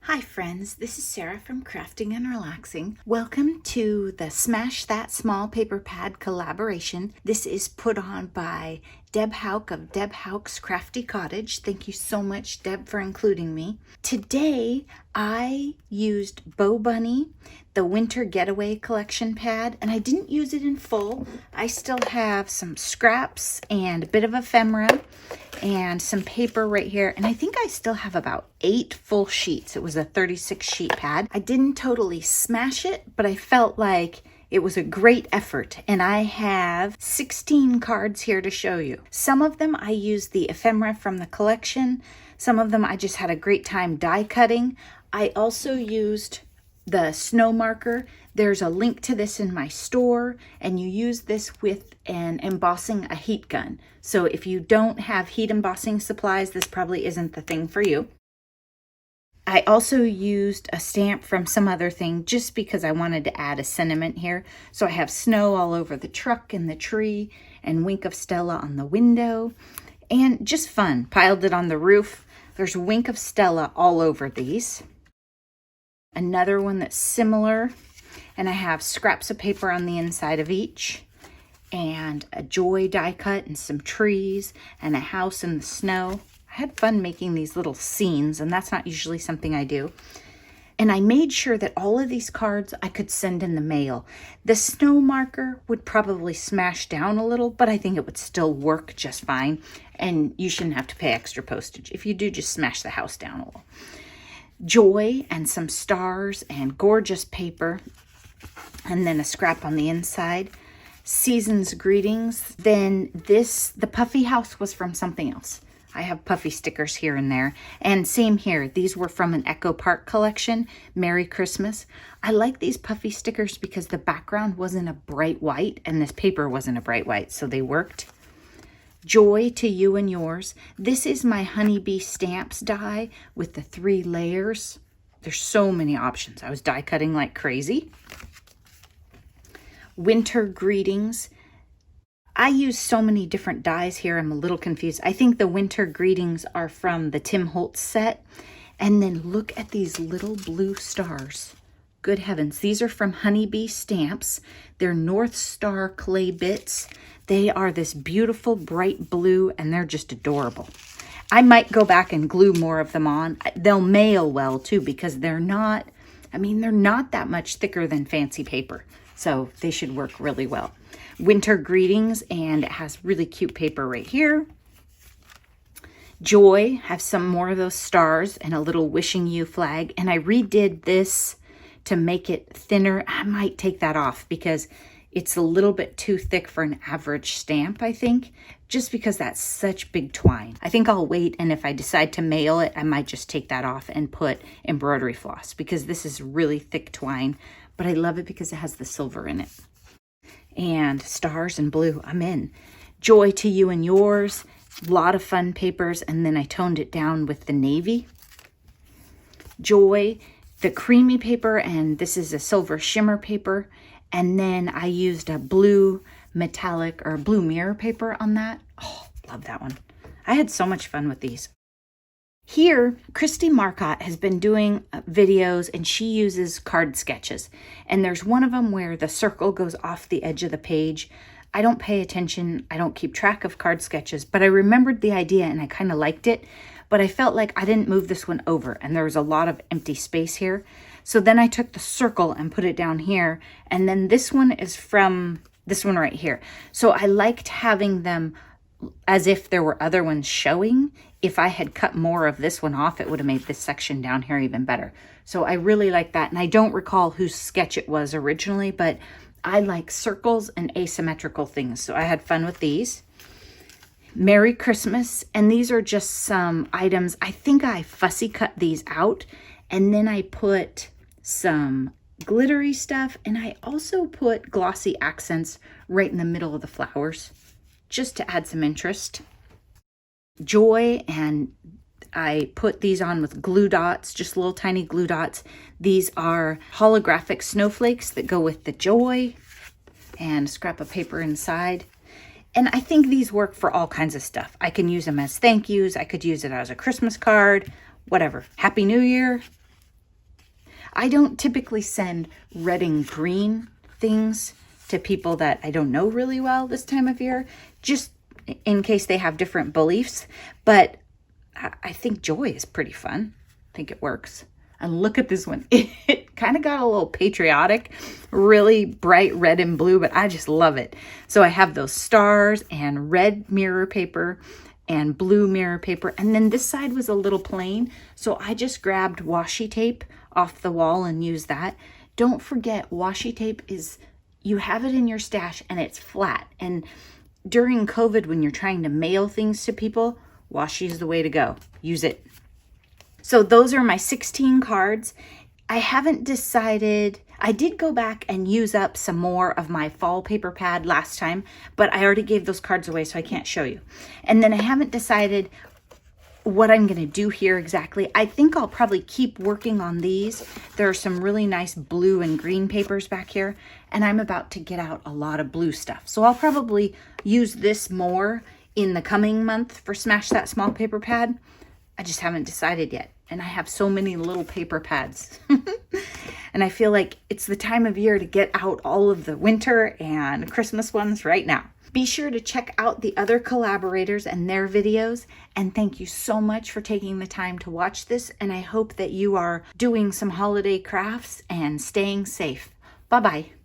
Hi friends, this is Sarah from Crafting and Relaxing. Welcome to the Smash That Small Paper Pad collaboration. This is put on by Deb Hauk of Deb Hauk's Crafty Cottage. Thank you so much, Deb, for including me. Today, I used Bow Bunny, the Winter Getaway Collection pad, and I didn't use it in full. I still have some scraps and a bit of ephemera and some paper right here. And I think I still have about 8 full sheets. It was a 36 sheet pad. I didn't totally smash it, but I felt like it was a great effort, and I have 16 cards here to show you. Some of them I used the ephemera from the collection. Some of them I just had a great time die cutting. I also used the snow marker. There's a link to this in my store, and you use this with an embossing a heat gun. So if you don't have heat embossing supplies, this probably isn't the thing for you. I also used a stamp from some other thing just because I wanted to add a sentiment here. So I have snow all over the truck and the tree and Wink of Stella on the window, and just fun. Piled it on the roof. There's Wink of Stella all over these. Another one that's similar, and I have scraps of paper on the inside of each, and a joy die cut and some trees and a house in the snow. I had fun making these little scenes, and that's not usually something I do. And I made sure that all of these cards I could send in the mail. The snow marker would probably smash down a little, but I think it would still work just fine. And you shouldn't have to pay extra postage. If you do, just smash the house down a little. Joy and some stars and gorgeous paper, and then a scrap on the inside. Season's greetings. Then the puffy house was from something else. I have puffy stickers here and there. And same here. These were from an Echo Park collection. Merry Christmas. I like these puffy stickers because the background wasn't a bright white and this paper wasn't a bright white, so they worked. Joy to you and yours. This is my honeybee stamps die with the 3 layers. There's so many options. I was die cutting like crazy. Winter greetings. I use so many different dies here. I'm a little confused. I think the winter greetings are from the Tim Holtz set. And then look at these little blue stars. Good heavens. These are from Honeybee Stamps. They're North Star clay bits. They are this beautiful bright blue, and they're just adorable. I might go back and glue more of them on. They'll mail well too, because they're not that much thicker than fancy paper. So they should work really well. Winter greetings, and it has really cute paper right here. Joy, have some more of those stars and a little wishing you flag. And I redid this to make it thinner. I might take that off because it's a little bit too thick for an average stamp, I think, just because that's such big twine. I think I'll wait, and if I decide to mail it, I might just take that off and put embroidery floss, because this is really thick twine, but I love it because it has the silver in it. And stars and blue, I'm in. Joy to you and yours. A lot of fun papers, and then I toned it down with the navy. Joy, the creamy paper, and this is a silver shimmer paper. And then I used a blue metallic or blue mirror paper on that. Oh, love that one. I had so much fun with these. Here, Christy Marcotte has been doing videos, and she uses card sketches. And there's one of them where the circle goes off the edge of the page. I don't pay attention. I don't keep track of card sketches, but I remembered the idea and I kind of liked it. But I felt like I didn't move this one over, and there was a lot of empty space here. So then I took the circle and put it down here. And then this one is from this one right here. So I liked having them as if there were other ones showing. If I had cut more of this one off, it would have made this section down here even better. So I really like that. And I don't recall whose sketch it was originally, but I like circles and asymmetrical things. So I had fun with these. Merry Christmas. And these are just some items. I think I fussy cut these out, and then I put some glittery stuff, and I also put glossy accents right in the middle of the flowers just to add some interest. Joy, and I put these on with glue dots, just little tiny glue dots. These are holographic snowflakes that go with the joy, and a scrap of paper inside. And I think these work for all kinds of stuff. I can use them as thank yous. I could use it as a Christmas card, whatever. Happy New Year. I don't typically send red and green things to people that I don't know really well this time of year, just in case they have different beliefs. But I think joy is pretty fun. I think it works. And look at this one. It kind of got a little patriotic, really bright red and blue, but I just love it. So I have those stars and red mirror paper and blue mirror paper. And then this side was a little plain, so I just grabbed washi tape off the wall and used that. Don't forget, washi tape is, you have it in your stash and it's flat. And during COVID, when you're trying to mail things to people, washi is the way to go. Use it. So those are my 16 cards. I haven't decided. I did go back and use up some more of my fall paper pad last time, but I already gave those cards away, so I can't show you. And then I haven't decided what I'm going to do here exactly. I think I'll probably keep working on these. There are some really nice blue and green papers back here, and I'm about to get out a lot of blue stuff. So I'll probably use this more in the coming month for Smash That Small Paper Pad. I just haven't decided yet. And I have so many little paper pads. And I feel like it's the time of year to get out all of the winter and Christmas ones right now. Be sure to check out the other collaborators and their videos. And thank you so much for taking the time to watch this. And I hope that you are doing some holiday crafts and staying safe. Bye-bye.